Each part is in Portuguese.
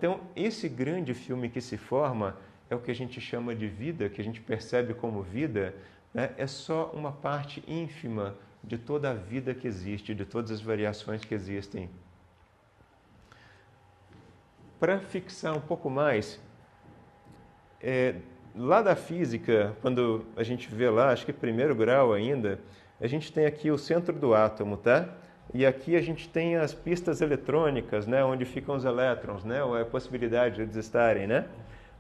Então, esse grande filme que se forma é o que a gente chama de vida, que a gente percebe como vida, né? É só uma parte ínfima de toda a vida que existe, de todas as variações que existem. Para fixar um pouco mais, lá da física, quando a gente vê lá, acho que primeiro grau ainda, a gente tem aqui o centro do átomo, tá? E aqui a gente tem as pistas eletrônicas, né? Onde ficam os elétrons, né? Ou a possibilidade de eles estarem, né?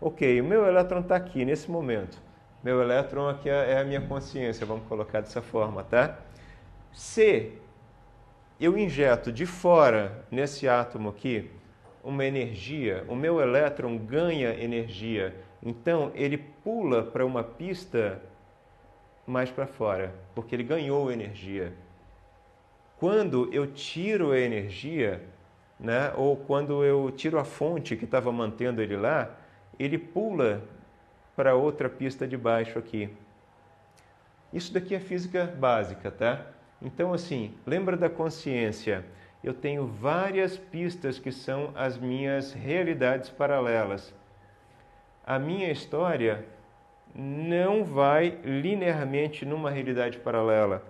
Ok, o meu elétron está aqui, nesse momento. Meu elétron aqui é a minha consciência, vamos colocar dessa forma, tá? Se eu injeto de fora, nesse átomo aqui, uma energia, o meu elétron ganha energia, então ele pula para uma pista mais para fora, porque ele ganhou energia. Quando eu tiro a energia, né, ou quando eu tiro a fonte que estava mantendo ele lá, ele pula para outra pista de baixo aqui. Isso daqui é física básica, tá? Então, assim, lembra da consciência? Eu tenho várias pistas que são as minhas realidades paralelas. A minha história não vai linearmente numa realidade paralela.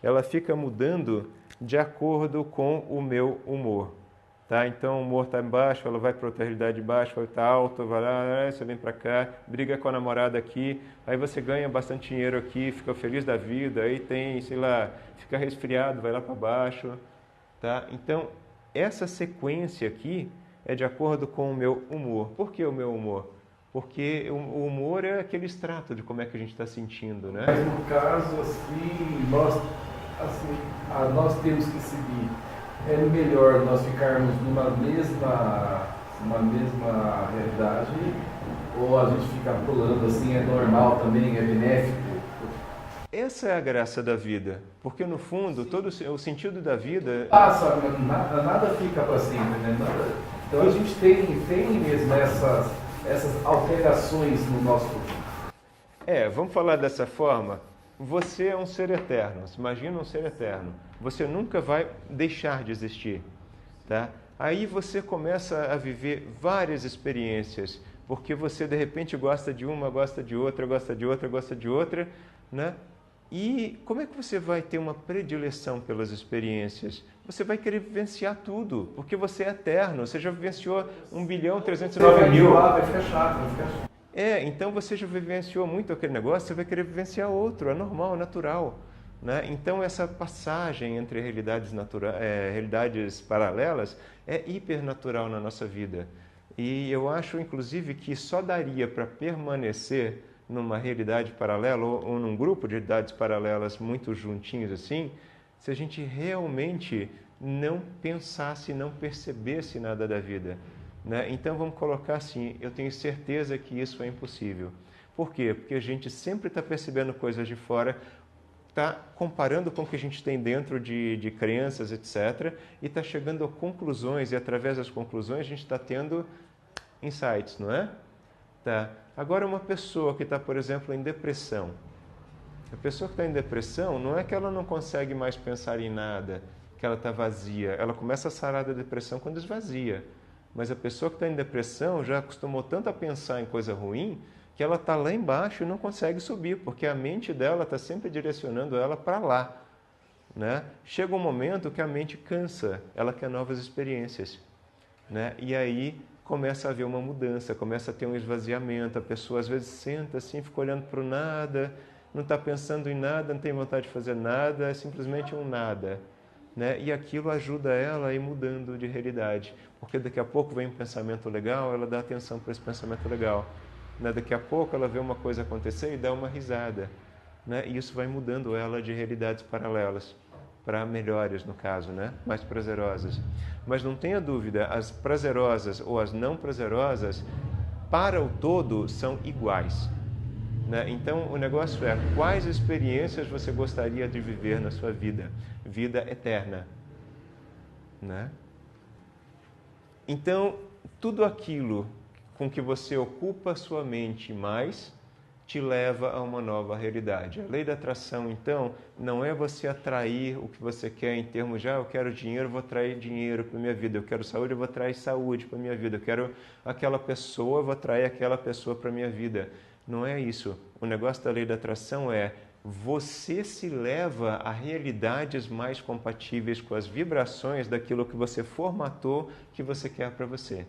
Ela fica mudando de acordo com o meu humor. Tá? Então o humor está embaixo, ela vai para outra realidade de baixo, vai estar alto, vai lá, você vem para cá, briga com a namorada aqui, aí você ganha bastante dinheiro aqui, fica feliz da vida, aí tem, sei lá, fica resfriado, vai lá para baixo. Tá? Então, essa sequência aqui é de acordo com o meu humor. Por que o meu humor? Porque o humor é aquele extrato de como é que a gente está sentindo, né? Mas no caso, nós temos que seguir. É melhor nós ficarmos numa mesma realidade, ou a gente ficar pulando assim, é normal também, é benéfico? Essa é a graça da vida, porque no fundo, todo o sentido da vida... Passa, nada fica para sempre, né? Então a gente tem mesmo essas alterações no nosso... Vamos falar dessa forma. Você é um ser eterno, se imagina um ser eterno. Você nunca vai deixar de existir, tá? Aí você começa a viver várias experiências, porque você de repente gosta de uma, gosta de outra, gosta de outra, gosta de outra, né? E como é que você vai ter uma predileção pelas experiências? Você vai querer vivenciar tudo, porque você é eterno. Você já vivenciou 1.309.000. Vai ficar chato, vai ficar chato. Então você já vivenciou muito aquele negócio, você vai querer vivenciar outro, é normal, é natural. Né? Então essa passagem entre realidades paralelas é hipernatural na nossa vida. E eu acho, inclusive, que só daria para permanecer numa realidade paralela ou num grupo de realidades paralelas muito juntinhos assim, se a gente realmente não pensasse, não percebesse nada da vida. Né? Então vamos colocar assim, eu tenho certeza que isso é impossível. Por quê? Porque a gente sempre está percebendo coisas de fora, está comparando com o que a gente tem dentro de crenças, etc. E está chegando a conclusões, e através das conclusões a gente está tendo insights, não é? Tá. Agora uma pessoa que está, por exemplo, em depressão. A pessoa que está em depressão não é que ela não consegue mais pensar em nada, que ela está vazia. Ela começa a sarar da depressão quando esvazia. Mas a pessoa que está em depressão já acostumou tanto a pensar em coisa ruim que ela está lá embaixo e não consegue subir, porque a mente dela está sempre direcionando ela para lá. Né? Chega um momento que a mente cansa, ela quer novas experiências. Né? E aí começa a haver uma mudança, começa a ter um esvaziamento. A pessoa às vezes senta assim, fica olhando para o nada, não está pensando em nada, não tem vontade de fazer nada, é simplesmente um nada. Né? E aquilo ajuda ela a ir mudando de realidade, porque daqui a pouco vem um pensamento legal, ela dá atenção para esse pensamento legal. Né? Daqui a pouco ela vê uma coisa acontecer e dá uma risada. Né? E isso vai mudando ela de realidades paralelas, para melhores no caso, né? Mais prazerosas. Mas não tenha dúvida, as prazerosas ou as não prazerosas, para o todo, são iguais. Né? Então, o negócio é, quais experiências você gostaria de viver na sua vida? Vida eterna. Né? Então, tudo aquilo com que você ocupa a sua mente mais, te leva a uma nova realidade. A lei da atração, então, não é você atrair o que você quer em termos de, eu quero dinheiro, vou atrair dinheiro para a minha vida, eu quero saúde, eu vou atrair saúde para a minha vida, eu quero aquela pessoa, eu vou atrair aquela pessoa para a minha vida. Não é isso. O negócio da lei da atração é você se leva a realidades mais compatíveis com as vibrações daquilo que você formatou que você quer para você.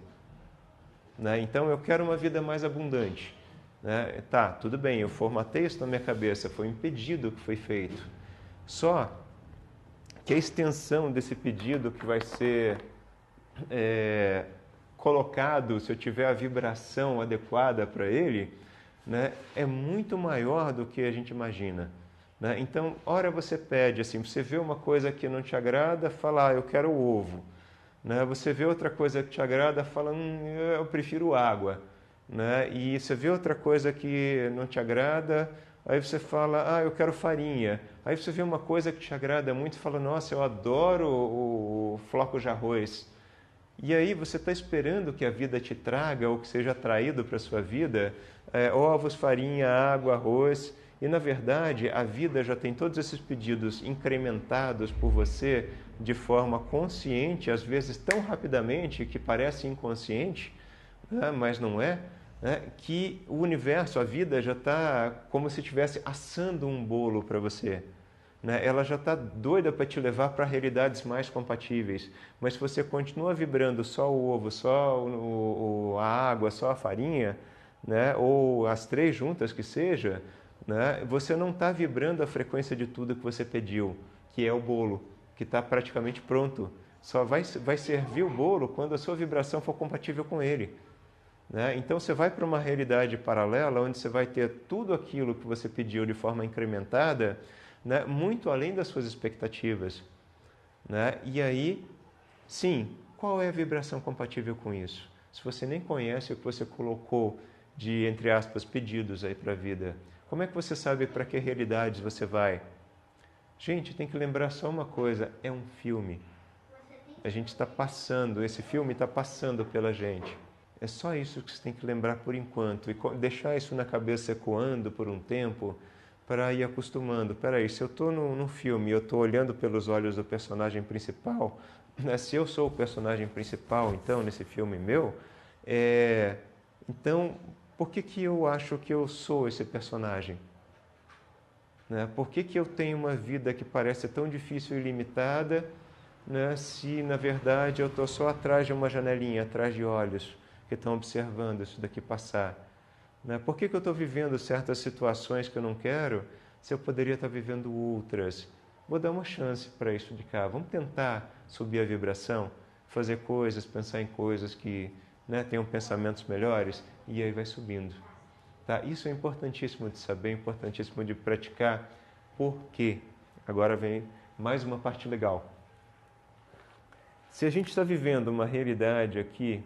Né? Então, eu quero uma vida mais abundante. Né? Tá, tudo bem, eu formatei isso na minha cabeça, foi um pedido que foi feito. Só que a extensão desse pedido que vai ser colocado, se eu tiver a vibração adequada para ele, né, é muito maior do que a gente imagina. Né? Então, ora você pede, assim, você vê uma coisa que não te agrada, fala, eu quero ovo. Né? Você vê outra coisa que te agrada, fala, eu prefiro água. Né? E você vê outra coisa que não te agrada, aí você fala, eu quero farinha. Aí você vê uma coisa que te agrada muito e fala, nossa, eu adoro o floco de arroz. E aí você está esperando que a vida te traga ou que seja atraído para a sua vida ovos, farinha, água, arroz. E na verdade a vida já tem todos esses pedidos incrementados por você de forma consciente, às vezes tão rapidamente que parece inconsciente, né? Mas não é, né? Que o universo, a vida já está como se estivesse assando um bolo para você. Né? Ela já está doida para te levar para realidades mais compatíveis. Mas se você continua vibrando só o ovo, só a água, só a farinha, né? Ou as três juntas que seja, né? Você não está vibrando a frequência de tudo que você pediu, que é o bolo, que está praticamente pronto. Só vai servir o bolo quando a sua vibração for compatível com ele. Né? Então você vai para uma realidade paralela onde você vai ter tudo aquilo que você pediu de forma incrementada, né? Muito além das suas expectativas. Né? E aí, sim, qual é a vibração compatível com isso? Se você nem conhece o que você colocou de, entre aspas, pedidos aí para a vida, como é que você sabe para que realidades você vai? Gente, tem que lembrar só uma coisa, é um filme. A gente está passando, esse filme está passando pela gente. É só isso que você tem que lembrar por enquanto e deixar isso na cabeça ecoando por um tempo para ir acostumando. Peraí, se eu estou num filme e eu estou olhando pelos olhos do personagem principal, né? Se eu sou o personagem principal, então, nesse filme meu, então, por que eu acho que eu sou esse personagem? Né? Por que eu tenho uma vida que parece tão difícil e limitada, né? Se, na verdade, eu estou só atrás de uma janelinha, atrás de olhos que estão observando isso daqui passar? Né? Por que eu estou vivendo certas situações que eu não quero, se eu poderia estar vivendo outras? Vou dar uma chance para isso de cá. Vamos tentar subir a vibração, fazer coisas, pensar em coisas que, né, tenham pensamentos melhores, e aí vai subindo. Tá? Isso é importantíssimo de saber, importantíssimo de praticar. Por quê? Agora vem mais uma parte legal. Se a gente está vivendo uma realidade aqui,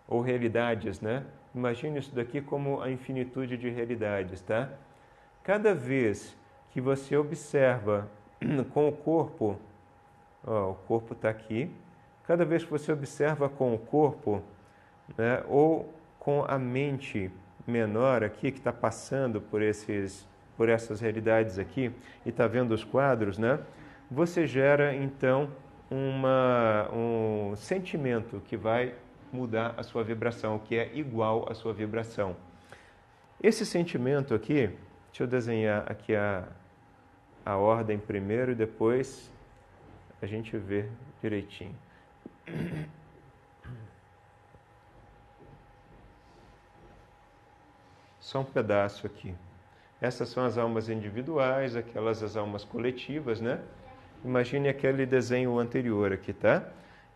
ou realidades, né? Imagine isso daqui como a infinitude de realidades, tá? Cada vez que você observa com o corpo, o corpo está aqui, cada vez que você observa com o corpo, né, ou com a mente menor aqui, que está passando por essas realidades aqui, e está vendo os quadros, né? Você gera, então, um sentimento que vai mudar a sua vibração, que é igual à sua vibração. Esse sentimento aqui, deixa eu desenhar aqui a ordem primeiro e depois a gente vê direitinho. Só um pedaço aqui. Essas são as almas individuais, aquelas as almas coletivas, né? Imagine aquele desenho anterior aqui, tá?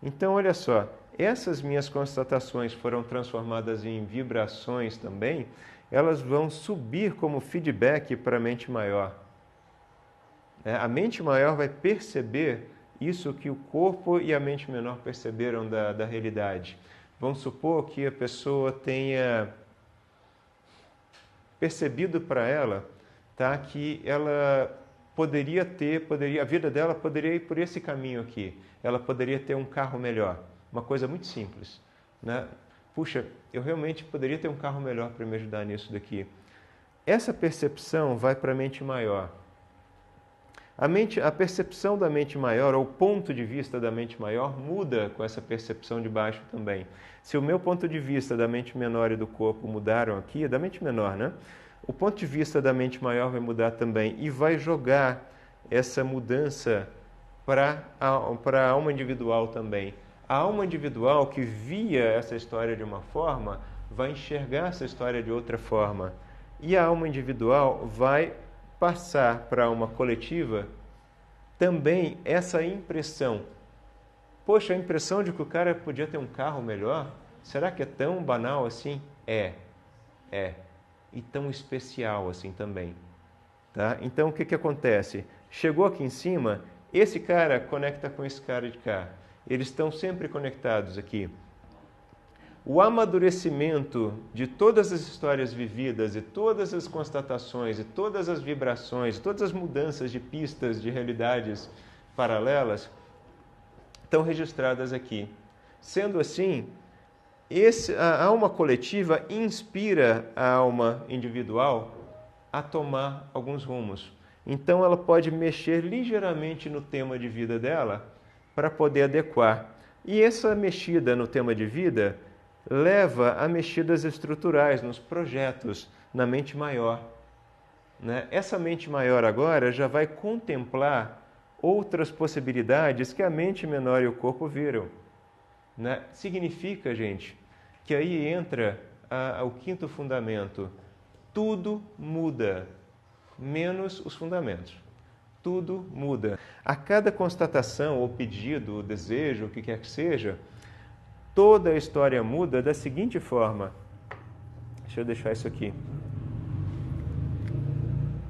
Então, olha só, essas minhas constatações foram transformadas em vibrações também, elas vão subir como feedback para a mente maior. A mente maior vai perceber isso que o corpo e a mente menor perceberam da realidade. Vamos supor que a pessoa tenha percebido para ela, tá, que ela a vida dela poderia ir por esse caminho aqui. Ela poderia ter um carro melhor. Uma coisa muito simples, né? Puxa, eu realmente poderia ter um carro melhor para me ajudar nisso daqui. essa percepção vai para a mente maior. A percepção da mente maior, ou o ponto de vista da mente maior, muda com essa percepção de baixo também. Se o meu ponto de vista da mente menor e do corpo mudaram aqui, da mente menor, né? O ponto de vista da mente maior vai mudar também e vai jogar essa mudança para a alma individual também. A alma individual que via essa história de uma forma, vai enxergar essa história de outra forma. E a alma individual vai passar para uma coletiva também essa impressão. Poxa, a impressão de que o cara podia ter um carro melhor, será que é tão banal assim? É. E tão especial assim também. Tá? Então, o que acontece? Chegou aqui em cima, esse cara conecta com esse cara de cá. Eles estão sempre conectados aqui. O amadurecimento de todas as histórias vividas e todas as constatações e todas as vibrações, todas as mudanças de pistas de realidades paralelas estão registradas aqui. Sendo assim, a alma coletiva inspira a alma individual a tomar alguns rumos. Então ela pode mexer ligeiramente no tema de vida dela para poder adequar. E essa mexida no tema de vida leva a mexidas estruturais nos projetos, na mente maior. Né? Essa mente maior agora já vai contemplar outras possibilidades que a mente menor e o corpo viram. Né? Significa, gente, que aí entra o quinto fundamento. Tudo muda, menos os fundamentos. Tudo muda. A cada constatação, ou pedido, ou desejo, o que quer que seja, toda a história muda da seguinte forma. Deixa eu deixar isso aqui.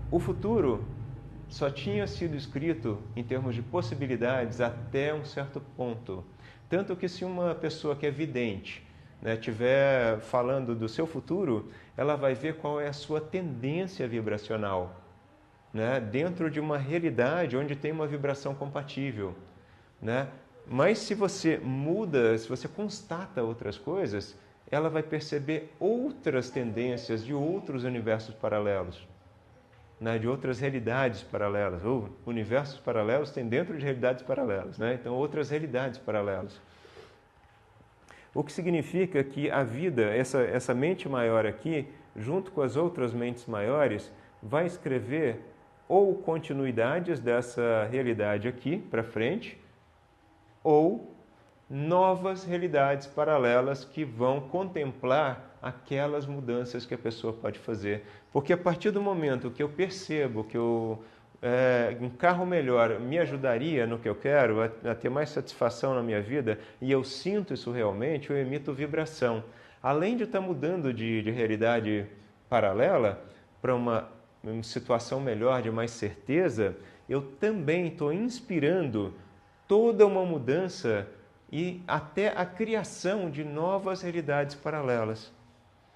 O futuro só tinha sido escrito em termos de possibilidades até um certo ponto. Tanto que se uma pessoa que é vidente estiver falando do seu futuro, ela vai ver qual é a sua tendência vibracional, dentro de uma realidade onde tem uma vibração compatível. Mas se você muda, se você constata outras coisas, ela vai perceber outras tendências de outros universos paralelos, de outras realidades paralelas. Ou universos paralelos tem dentro de realidades paralelas, então outras realidades paralelas. O que significa que a vida, essa mente maior aqui, junto com as outras mentes maiores, vai escrever ou continuidades dessa realidade aqui para frente, ou novas realidades paralelas que vão contemplar aquelas mudanças que a pessoa pode fazer. Porque a partir do momento que eu percebo que um carro melhor me ajudaria no que eu quero, a ter mais satisfação na minha vida, e eu sinto isso realmente, eu emito vibração. Além de estar mudando de realidade paralela para uma situação melhor, de mais certeza, eu também estou inspirando toda uma mudança e até a criação de novas realidades paralelas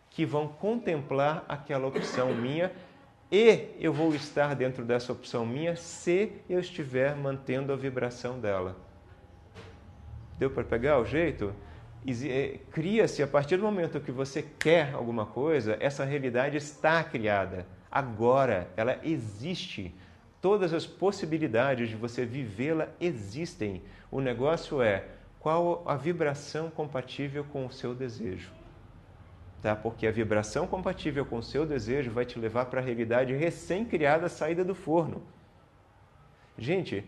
que vão contemplar aquela opção minha, e eu vou estar dentro dessa opção minha se eu estiver mantendo a vibração dela. Deu para pegar o jeito? Cria-se, a partir do momento que você quer alguma coisa, essa realidade está criada. Agora, ela existe. Todas as possibilidades de você vivê-la existem. O negócio é qual a vibração compatível com o seu desejo. Tá? Porque a vibração compatível com o seu desejo vai te levar para a realidade recém-criada, saída do forno. Gente,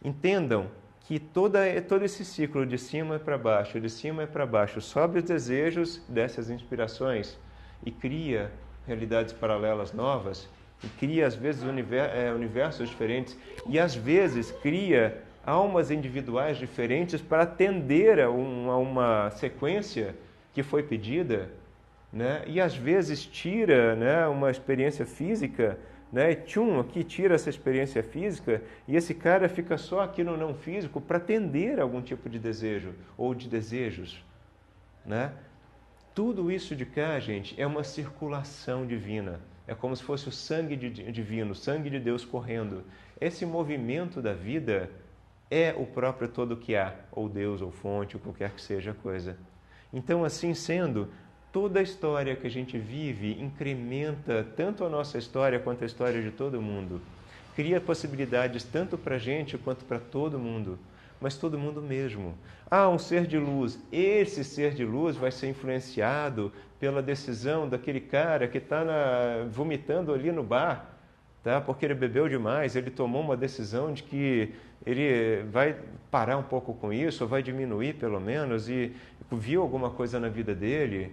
entendam que todo esse ciclo de cima para baixo, sobe os desejos dessas inspirações e cria realidades paralelas novas, e cria, às vezes, universos diferentes, e, às vezes, cria almas individuais diferentes para atender a uma sequência que foi pedida, e, às vezes, tira uma experiência física, e aqui tira essa experiência física, e esse cara fica só aqui no não físico para atender a algum tipo de desejo, ou de desejos. Tudo isso de cá, gente, é uma circulação divina. É como se fosse o sangue divino, o sangue de Deus correndo. Esse movimento da vida é o próprio todo que há, ou Deus, ou fonte, ou qualquer que seja a coisa. Então, assim sendo, Toda a história que a gente vive incrementa tanto a nossa história quanto a história de todo mundo. Cria possibilidades tanto para a gente quanto para todo mundo, mas todo mundo mesmo. Um ser de luz. Esse ser de luz vai ser influenciado pela decisão daquele cara que está vomitando ali no bar, tá? Porque ele bebeu demais, ele tomou uma decisão de que ele vai parar um pouco com isso, ou vai diminuir pelo menos, e viu alguma coisa na vida dele,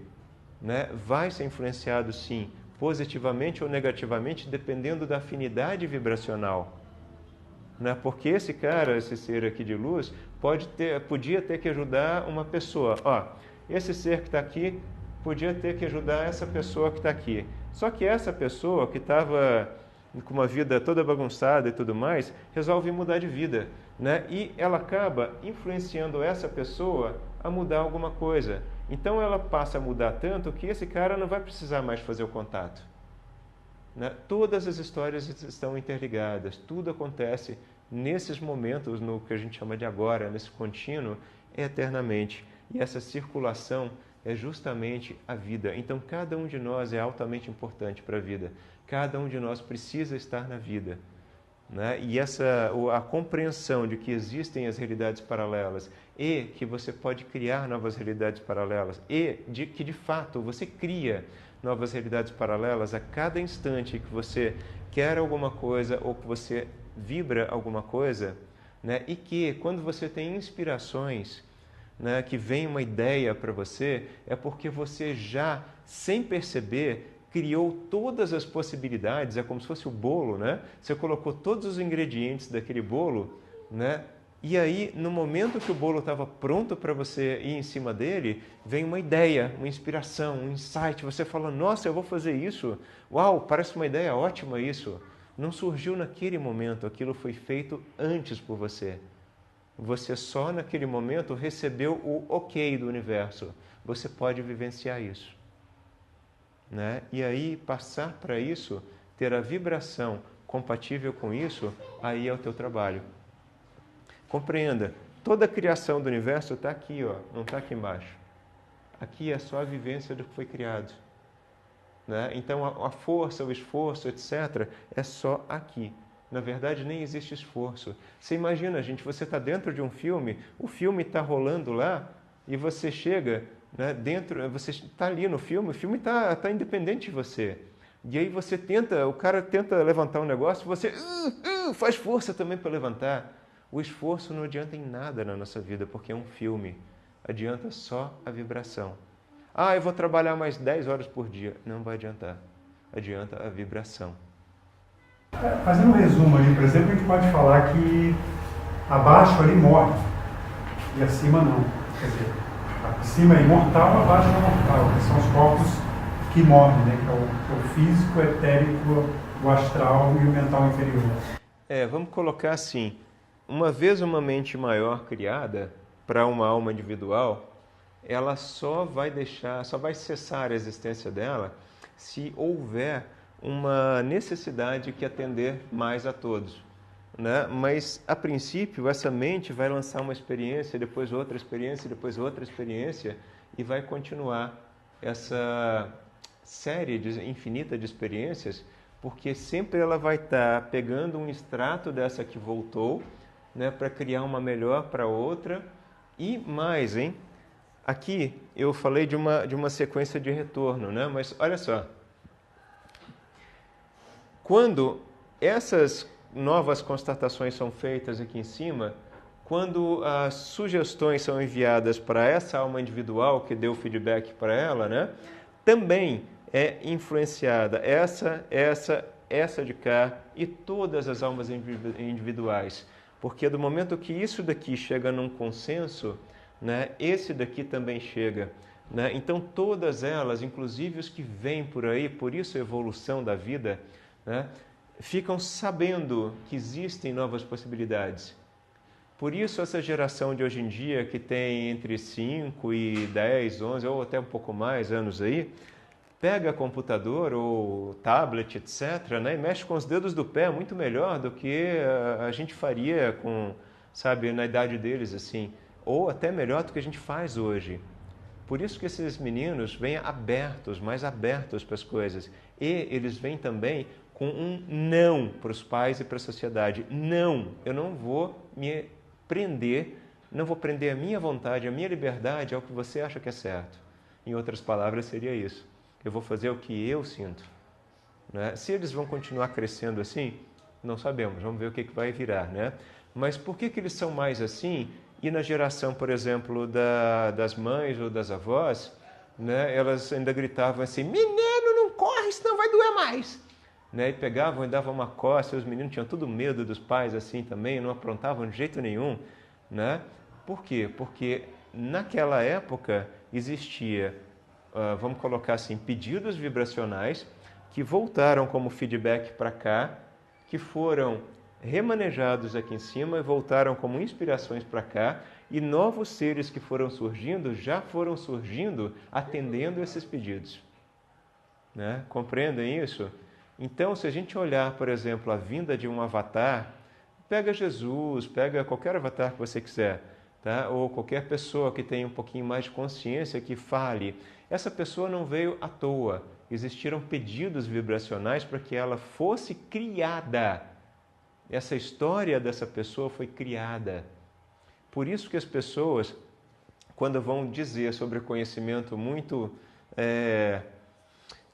né? Vai ser influenciado sim, positivamente ou negativamente, dependendo da afinidade vibracional. Né? Porque esse cara, esse ser aqui de luz, podia ter que ajudar uma pessoa. Esse ser que está aqui podia ter que ajudar essa pessoa que está aqui. Só que essa pessoa que estava com uma vida toda bagunçada e tudo mais, resolve mudar de vida. Né? E ela acaba influenciando essa pessoa a mudar alguma coisa. Então ela passa a mudar tanto que esse cara não vai precisar mais fazer o contato. Né? Todas as histórias estão interligadas, tudo acontece nesses momentos, no que a gente chama de agora, nesse contínuo, eternamente. E essa circulação é justamente a vida. Então cada um de nós é altamente importante para a vida. Cada um de nós precisa estar na vida. Né? E a compreensão de que existem as realidades paralelas e que você pode criar novas realidades paralelas e que de fato você cria novas realidades paralelas a cada instante que você quer alguma coisa ou que você vibra alguma coisa, né? E que quando você tem inspirações, né, que vem uma ideia para você, é porque você já, sem perceber, criou todas as possibilidades, é como se fosse o bolo, né? Você colocou todos os ingredientes daquele bolo, né? E aí, no momento que o bolo estava pronto para você ir em cima dele, vem uma ideia, uma inspiração, um insight. Você fala, nossa, eu vou fazer isso. Uau, parece uma ideia ótima isso. Não surgiu naquele momento, aquilo foi feito antes por você. Você só naquele momento recebeu o ok do universo. Você pode vivenciar isso. Né? E aí, passar para isso, ter a vibração compatível com isso, aí é o teu trabalho. Compreenda, toda a criação do universo está aqui, não está aqui embaixo. Aqui é só a vivência do que foi criado. Né? Então, a força, o esforço, etc., é só aqui. Na verdade, nem existe esforço. Você imagina, gente, você está dentro de um filme, o filme está rolando lá, e você chega, né, dentro, você está ali no filme, o filme está independente de você. E aí o cara tenta levantar um negócio, você faz força também para levantar. O esforço não adianta em nada na nossa vida, porque é um filme. Adianta só a vibração. Eu vou trabalhar mais 10 horas por dia. Não vai adiantar. Adianta a vibração. Fazendo um resumo ali, por exemplo, a gente pode falar que abaixo ali morre e acima não. Quer dizer, acima é imortal, abaixo é mortal, que são os corpos que morrem, né? Que é o físico, o etérico, o astral e o mental inferior. Vamos colocar assim, uma vez uma mente maior criada para uma alma individual, ela só vai cessar a existência dela se houver uma necessidade que atender mais a todos. Né? Mas, a princípio, essa mente vai lançar uma experiência, depois outra experiência, depois outra experiência, e vai continuar essa série infinita de experiências, porque sempre ela vai estar pegando um extrato dessa que voltou, né, para criar uma melhor para outra, e mais, hein? Aqui eu falei de uma sequência de retorno, né? Mas olha só, quando essas novas constatações são feitas aqui em cima, quando as sugestões são enviadas para essa alma individual que deu feedback para ela, né, também é influenciada essa de cá e todas as almas individuais. Porque do momento que isso daqui chega num consenso, né, esse daqui também chega. Né? Então todas elas, inclusive os que vêm por aí, por isso a evolução da vida, né, ficam sabendo que existem novas possibilidades. Por isso essa geração de hoje em dia, que tem entre 5 e 10, 11 ou até um pouco mais anos aí, pega computador ou tablet, etc., né, e mexe com os dedos do pé muito melhor do que a gente faria na idade deles, assim, ou até melhor do que a gente faz hoje. Por isso que esses meninos vêm abertos, mais abertos para as coisas. E eles vêm também com um não para os pais e para a sociedade. Não, eu não vou me prender, não vou prender a minha vontade, a minha liberdade ao que você acha que é certo. Em outras palavras, seria isso. Eu vou fazer o que eu sinto. Né? Se eles vão continuar crescendo assim, não sabemos. Vamos ver o que vai virar. Né? Mas por que eles são mais assim? E na geração, por exemplo, das mães ou das avós, né, elas ainda gritavam assim, menino, não corre, senão vai doer mais. Né, e pegavam e davam uma coça, e os meninos tinham todo medo dos pais assim também, não aprontavam de jeito nenhum. Né? Por quê? Porque naquela época existia, vamos colocar assim, pedidos vibracionais que voltaram como feedback para cá, que foram remanejados aqui em cima e voltaram como inspirações para cá, e novos seres que foram surgindo, já foram surgindo atendendo esses pedidos. Né? Compreendem isso? Então, se a gente olhar, por exemplo, a vinda de um avatar, pega Jesus, pega qualquer avatar que você quiser, tá? Ou qualquer pessoa que tenha um pouquinho mais de consciência que fale. Essa pessoa não veio à toa. Existiram pedidos vibracionais para que ela fosse criada. Essa história dessa pessoa foi criada. Por isso que as pessoas, quando vão dizer sobre conhecimento muito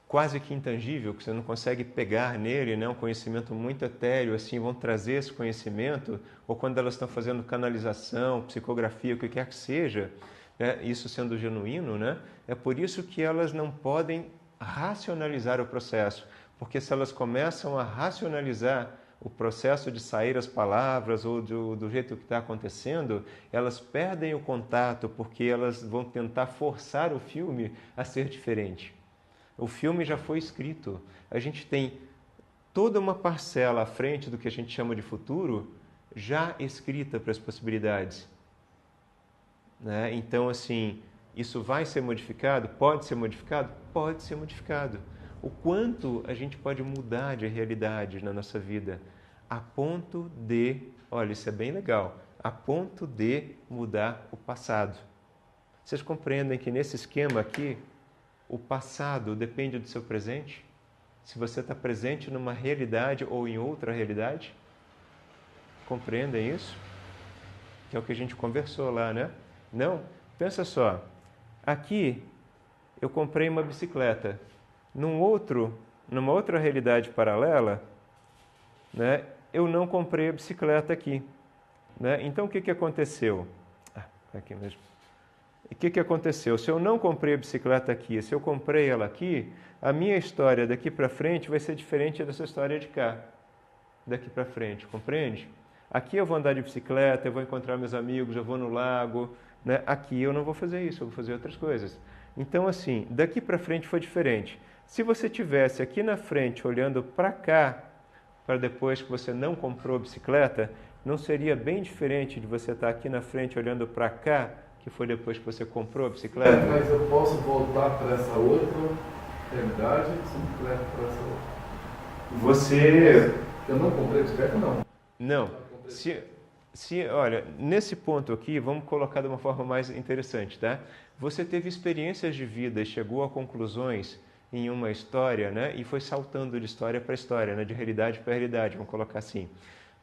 quase que intangível, que você não consegue pegar nele, né? Um conhecimento muito etéreo, assim, vão trazer esse conhecimento, ou quando elas estão fazendo canalização, psicografia, o que quer que seja, né? Isso sendo genuíno, né? É por isso que elas não podem racionalizar o processo, porque se elas começam a racionalizar o processo de sair as palavras ou do jeito que está acontecendo, elas perdem o contato porque elas vão tentar forçar o filme a ser diferente. O filme já foi escrito. A gente tem toda uma parcela à frente do que a gente chama de futuro já escrita para as possibilidades. Né? Então, assim, isso vai ser modificado? Pode ser modificado? Pode ser modificado. O quanto a gente pode mudar de realidade na nossa vida a ponto de, olha, isso é bem legal, a ponto de mudar o passado. Vocês compreendem que nesse esquema aqui, o passado depende do seu presente? Se você está presente numa realidade ou em outra realidade? Compreendem isso? Que é o que a gente conversou lá, né? Não? Pensa só. Aqui, eu comprei uma bicicleta. Numa outra realidade paralela, né, eu não comprei a bicicleta aqui. Né? Então, o que aconteceu? Aqui mesmo. O que aconteceu? Se eu não comprei a bicicleta aqui, se eu comprei ela aqui, a minha história daqui para frente vai ser diferente dessa história de cá. Daqui para frente, compreende? Aqui eu vou andar de bicicleta, eu vou encontrar meus amigos, eu vou no lago. Né? Aqui eu não vou fazer isso, eu vou fazer outras coisas. Então, assim, daqui para frente foi diferente. Se você tivesse aqui na frente olhando para cá, para depois que você não comprou a bicicleta, não seria bem diferente de você estar aqui na frente olhando para cá, que foi depois que você comprou a bicicleta? Mas eu posso voltar para essa outra realidade se eu levo para essa outra. Eu não comprei a bicicleta, não. Não. Olha, nesse ponto aqui, vamos colocar de uma forma mais interessante, tá? Você teve experiências de vida e chegou a conclusões em uma história, né? E foi saltando de história para história, né? De realidade para realidade, vamos colocar assim.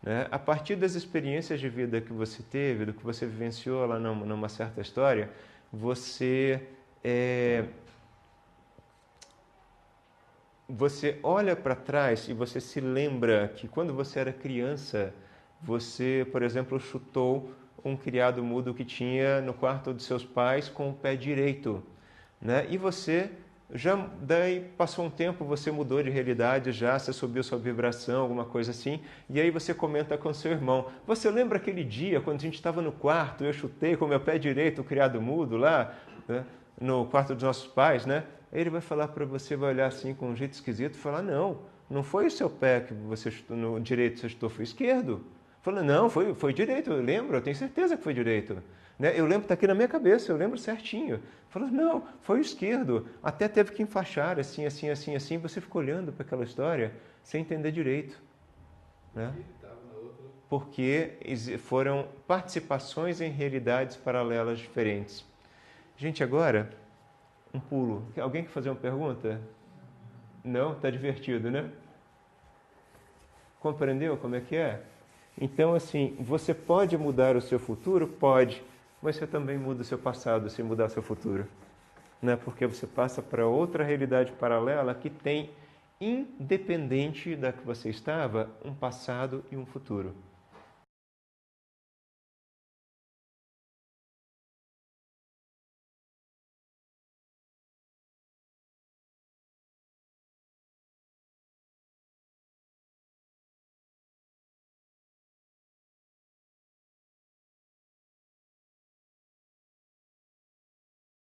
Né? A partir das experiências de vida que você teve, do que você vivenciou lá numa certa história, você olha para trás e você se lembra que quando você era criança, você, por exemplo, chutou um criado mudo que tinha no quarto dos seus pais com o pé direito. Né? E você... daí passou um tempo, você mudou de realidade já, você subiu sua vibração, alguma coisa assim, e aí você comenta com seu irmão, você lembra aquele dia quando a gente estava no quarto, eu chutei com meu pé direito o criado mudo lá, né, no quarto dos nossos pais, né? Aí ele vai falar para você, vai olhar assim com um jeito esquisito e falar, não foi o seu pé que você chutou, no direito você chutou, foi esquerdo. Fala, não, foi direito, eu lembro, eu tenho certeza que foi direito. Né? Eu lembro, está aqui na minha cabeça, eu lembro certinho. Falou, não, foi o esquerdo. Até teve que enfaixar, assim. Você ficou olhando para aquela história sem entender direito. Né? Porque foram participações em realidades paralelas diferentes. Gente, agora, Um pulo. Alguém quer fazer uma pergunta? Não? Está divertido, né? Compreendeu como é que é? Então, assim, você pode mudar o seu futuro? Pode. Mas você também muda o seu passado se mudar o seu futuro. Né? Porque você passa para outra realidade paralela que tem, independente da que você estava, um passado e um futuro.